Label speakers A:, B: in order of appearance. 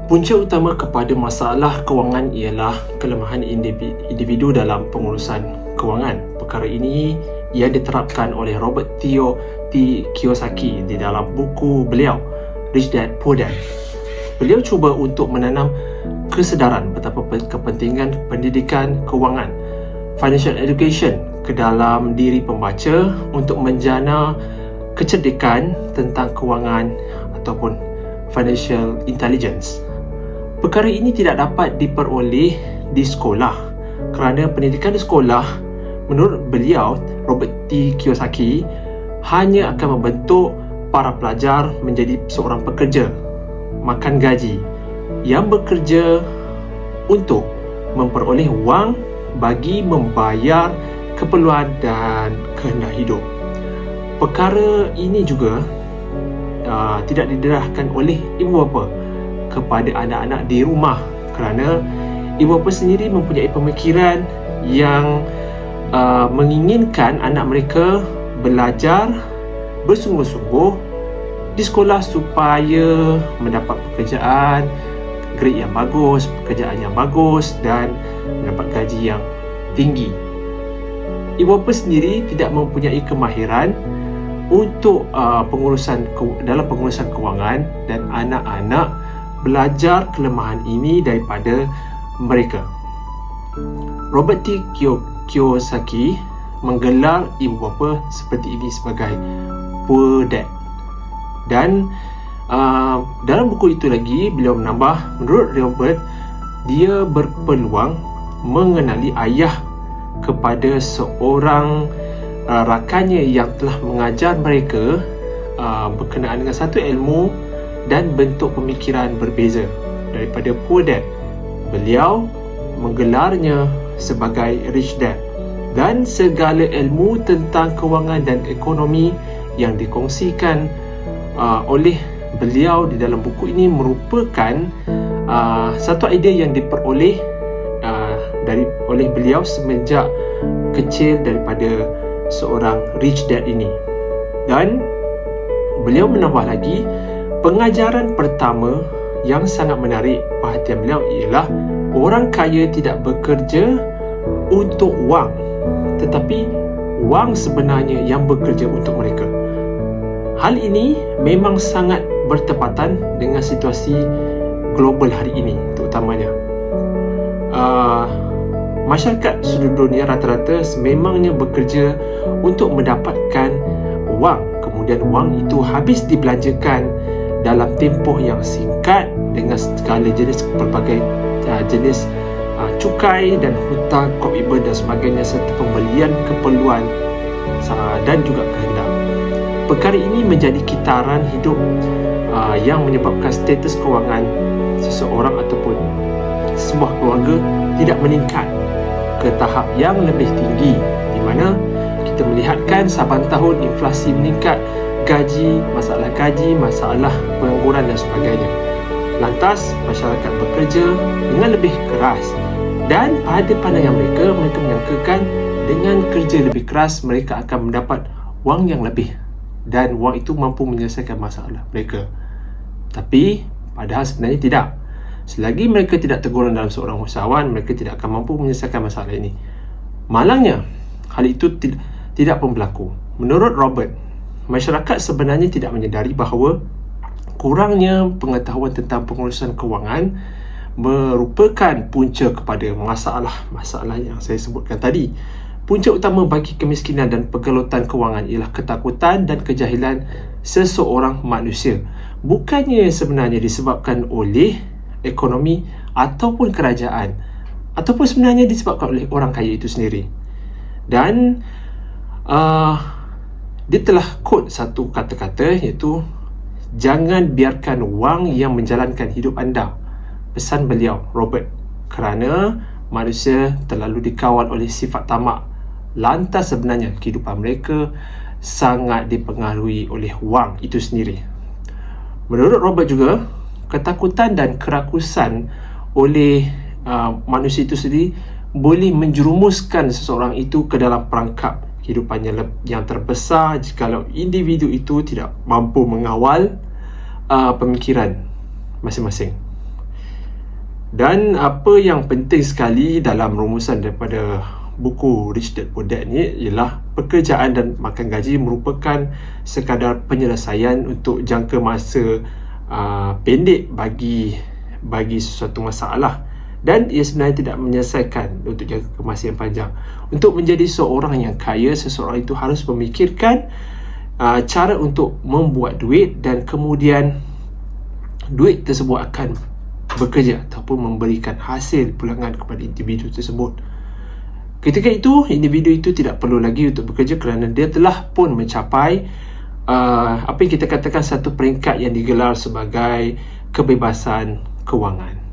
A: Punca utama kepada masalah kewangan ialah kelemahan individu dalam pengurusan kewangan. Perkara ini ia diterapkan oleh Robert T. Kiyosaki di dalam buku beliau Rich Dad Poor Dad. Beliau cuba untuk menanam kesedaran betapa kepentingan pendidikan kewangan, financial education, ke dalam diri pembaca untuk menjana kecerdikan tentang kewangan ataupun financial intelligence. Perkara ini tidak dapat diperoleh di sekolah kerana pendidikan di sekolah, menurut beliau Robert T. Kiyosaki, hanya akan membentuk para pelajar menjadi seorang pekerja makan gaji yang bekerja untuk memperoleh wang bagi membayar keperluan dan kehendak hidup. Perkara ini juga tidak didedahkan oleh ibu bapa kepada anak-anak di rumah kerana ibu bapa sendiri mempunyai pemikiran yang menginginkan anak mereka belajar bersungguh-sungguh di sekolah supaya mendapat pekerjaan, grade yang bagus, pekerjaan yang bagus dan mendapat gaji yang tinggi. Ibu bapa sendiri tidak mempunyai kemahiran untuk dalam pengurusan kewangan dan anak-anak belajar kelemahan ini daripada mereka. Robert T. Kiyosaki menggelar ibu bapa seperti ini sebagai poor dad. Dan dalam buku itu lagi beliau menambah, menurut Robert, dia berpeluang mengenali ayah kepada seorang rakannya yang telah mengajar mereka berkenaan dengan satu ilmu dan bentuk pemikiran berbeza daripada poor dad. Beliau menggelarnya sebagai rich dad, dan segala ilmu tentang kewangan dan ekonomi yang dikongsikan oleh beliau di dalam buku ini merupakan satu idea yang diperoleh oleh beliau semenjak kecil daripada seorang rich dad ini. Dan beliau menambah lagi, pengajaran pertama yang sangat menarik perhatian beliau ialah orang kaya tidak bekerja untuk wang, tetapi wang sebenarnya yang bekerja untuk mereka. Hal ini memang sangat bertepatan dengan situasi global hari ini terutamanya. Masyarakat seluruh dunia rata-rata memangnya bekerja untuk mendapatkan wang, kemudian wang itu habis dibelanjakan dalam tempoh yang singkat dengan segala jenis pelbagai jenis cukai dan hutang, komitmen dan sebagainya, serta pembelian keperluan dan juga kehendak. Perkara ini menjadi kitaran hidup yang menyebabkan status kewangan seseorang ataupun sebuah keluarga tidak meningkat ke tahap yang lebih tinggi, di mana kita melihatkan saban tahun inflasi meningkat, masalah pengangguran dan sebagainya. Lantas masyarakat bekerja dengan lebih keras, dan pada pandangan mereka menyangkakan dengan kerja lebih keras mereka akan mendapat wang yang lebih dan wang itu mampu menyelesaikan masalah mereka. Tapi padahal sebenarnya tidak. Selagi mereka tidak tergolong dalam seorang usahawan, mereka tidak akan mampu menyelesaikan masalah ini. Malangnya, hal itu tidak pun berlaku. Menurut Robert, masyarakat sebenarnya tidak menyedari bahawa kurangnya pengetahuan tentang pengurusan kewangan merupakan punca kepada masalah yang saya sebutkan tadi. Punca utama bagi kemiskinan dan pergelutan kewangan ialah ketakutan dan kejahilan seseorang manusia. Bukannya sebenarnya disebabkan oleh ekonomi ataupun kerajaan, ataupun sebenarnya disebabkan oleh orang kaya itu sendiri. Dan dia telah quote satu kata-kata, iaitu jangan biarkan wang yang menjalankan hidup anda. Pesan beliau, Robert, kerana manusia terlalu dikawal oleh sifat tamak. Lantas sebenarnya kehidupan mereka sangat dipengaruhi oleh wang itu sendiri. Menurut Robert juga, ketakutan dan kerakusan oleh manusia itu sendiri boleh menjerumuskan seseorang itu ke dalam perangkap kehidupannya yang terbesar jikalau individu itu tidak mampu mengawal pemikiran masing-masing. Dan apa yang penting sekali dalam rumusan daripada buku Rich Dad Poor Dad ni ialah pekerjaan dan makan gaji merupakan sekadar penyelesaian untuk jangka masa pendek bagi sesuatu masalah, dan ia sebenarnya tidak menyelesaikan untuk jangka masa yang panjang. Untuk menjadi seorang yang kaya, seseorang itu harus memikirkan cara untuk membuat duit, dan kemudian duit tersebut akan bekerja ataupun memberikan hasil pulangan kepada individu tersebut. Ketika itu, individu itu tidak perlu lagi untuk bekerja kerana dia telah pun mencapai apa yang kita katakan satu peringkat yang digelar sebagai kebebasan kewangan.